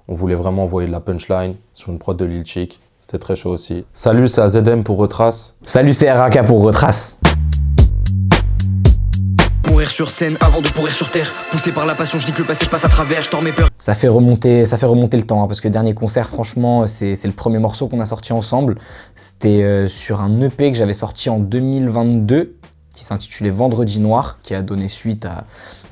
On voulait vraiment envoyer de la punchline sur une prod de Lil Chic. C'était très chaud aussi. Salut, c'est AZM pour Retrace. Salut, c'est RAK pour Retrace. Mourir sur scène avant de pourrir sur terre. Poussé par la passion, je dis que le passé je passe à travers, je tords mes peurs. Ça fait remonter le temps, hein, parce que dernier concert, franchement, c'est le premier morceau qu'on a sorti ensemble. C'était sur un EP que j'avais sorti en 2022, qui s'intitulait Vendredi Noir, qui a donné suite à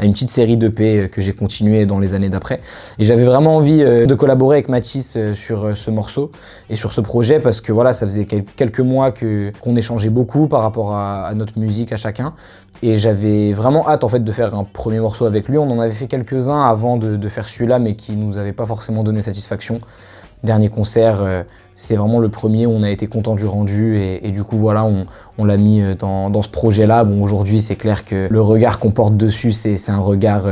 une petite série d'EP que j'ai continué dans les années d'après. Et j'avais vraiment envie de collaborer avec Mathis sur ce morceau et sur ce projet, parce que voilà, ça faisait quelques mois qu'on échangeait beaucoup par rapport à notre musique à chacun. Et j'avais vraiment hâte en fait de faire un premier morceau avec lui. On en avait fait quelques-uns avant de faire celui-là, mais qui nous avaient pas forcément donné satisfaction. Dernier concert, c'est vraiment le premier où on a été content du rendu et du coup voilà, on l'a mis dans ce projet-là. Bon, aujourd'hui, c'est clair que le regard qu'on porte dessus, c'est un regard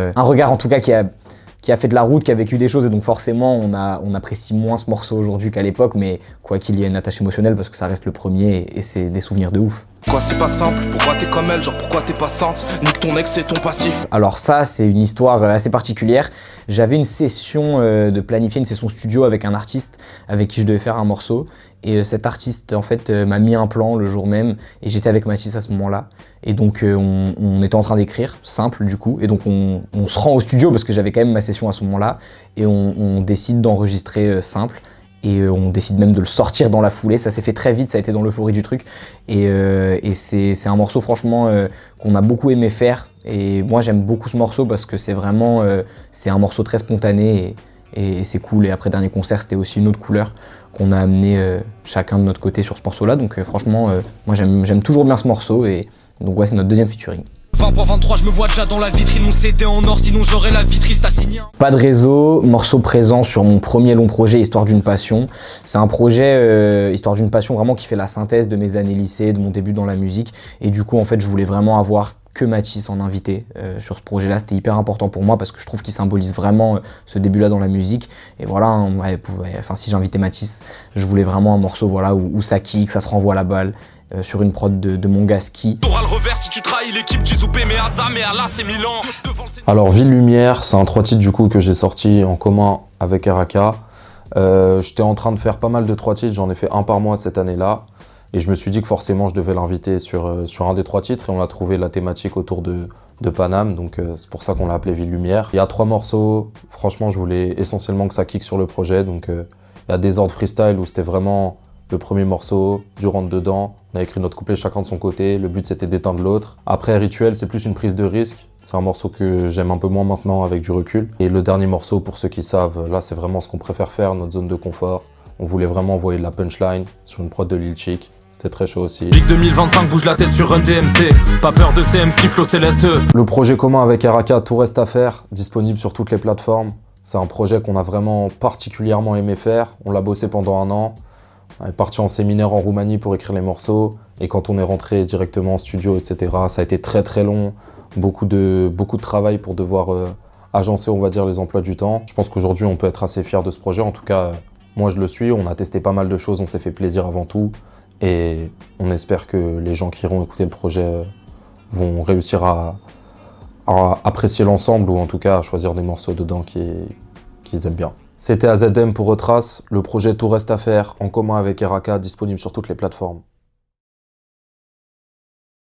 en tout cas qui a fait de la route, qui a vécu des choses, et donc forcément on apprécie moins ce morceau aujourd'hui qu'à l'époque, mais quoi qu'il y ait une attache émotionnelle parce que ça reste le premier et c'est des souvenirs de ouf. Quoi, c'est pas simple, pourquoi t'es comme elle, genre pourquoi t'es pas sainte, nique ton ex et ton passif. Alors ça, c'est une histoire assez particulière. J'avais une session de planifier une session studio avec un artiste avec qui je devais faire un morceau, et cet artiste en fait m'a mis un plan le jour même, et j'étais avec Mathis à ce moment-là, et donc on était en train d'écrire, simple du coup, et donc on se rend au studio parce que j'avais quand même ma session à ce moment-là, et on décide d'enregistrer simple. Et on décide même de le sortir dans la foulée. Ça s'est fait très vite, ça a été dans l'euphorie du truc. Et c'est un morceau franchement qu'on a beaucoup aimé faire. Et moi j'aime beaucoup ce morceau parce que c'est vraiment c'est un morceau très spontané et c'est cool. Et après dernier concert, c'était aussi une autre couleur qu'on a amené chacun de notre côté sur ce morceau-là. Donc franchement, moi j'aime toujours bien ce morceau. Et donc ouais, c'est notre deuxième featuring. 20.23, je me vois déjà dans la vitrine, mon CD en or, sinon j'aurais la vitriste à signer. Pas de réseau, morceau présent sur mon premier long projet, Histoire d'une passion. C'est un projet, Histoire d'une passion, vraiment qui fait la synthèse de mes années lycée, de mon début dans la musique. Et du coup, en fait, je voulais vraiment avoir que Mathis en invité sur ce projet-là. C'était hyper important pour moi parce que je trouve qu'il symbolise vraiment ce début-là dans la musique. Et voilà, enfin, si j'invitais Mathis, je voulais vraiment un morceau voilà, où ça kick, ça se renvoie la balle. Sur une prod de mon gars Ski. T'auras le revers si tu trahis l'équipe, Jizoupé, mais Hadza, mais Allah, c'est Milan. Alors, Ville Lumière, c'est un 3 titres du coup que j'ai sorti en commun avec RAK. J'étais en train de faire pas mal de 3 titres, j'en ai fait un par mois cette année-là. Et je me suis dit que forcément je devais l'inviter sur un des 3 titres, et on a trouvé la thématique autour de Paname, donc c'est pour ça qu'on l'a appelé Ville Lumière. Il y a 3 morceaux, franchement je voulais essentiellement que ça kick sur le projet, donc il y a Désordre Freestyle où c'était vraiment le premier morceau, du rentre-dedans, on a écrit notre couplet chacun de son côté, le but c'était d'éteindre l'autre. Après Rituel, c'est plus une prise de risque, c'est un morceau que j'aime un peu moins maintenant avec du recul. Et le dernier morceau, pour ceux qui savent, là c'est vraiment ce qu'on préfère faire, notre zone de confort. On voulait vraiment envoyer de la punchline sur une prod de Lil Chic. C'était très chaud aussi. Big 2025, bouge la tête sur Run DMC. Pas peur de CMC, Flow Céleste. Le projet commun avec RAK, Tout reste à faire, disponible sur toutes les plateformes. C'est un projet qu'on a vraiment particulièrement aimé faire. On l'a bossé pendant un an. On est parti en séminaire en Roumanie pour écrire les morceaux. Et quand on est rentré directement en studio, etc., ça a été très très long. Beaucoup de travail pour devoir agencer, on va dire, les emplois du temps. Je pense qu'aujourd'hui, on peut être assez fier de ce projet. En tout cas, moi je le suis. On a testé pas mal de choses, on s'est fait plaisir avant tout. Et on espère que les gens qui iront écouter le projet vont réussir à apprécier l'ensemble, ou en tout cas à choisir des morceaux dedans qu'ils aiment bien. C'était AZM pour Retrace, le projet Tout reste à faire en commun avec RAK, disponible sur toutes les plateformes.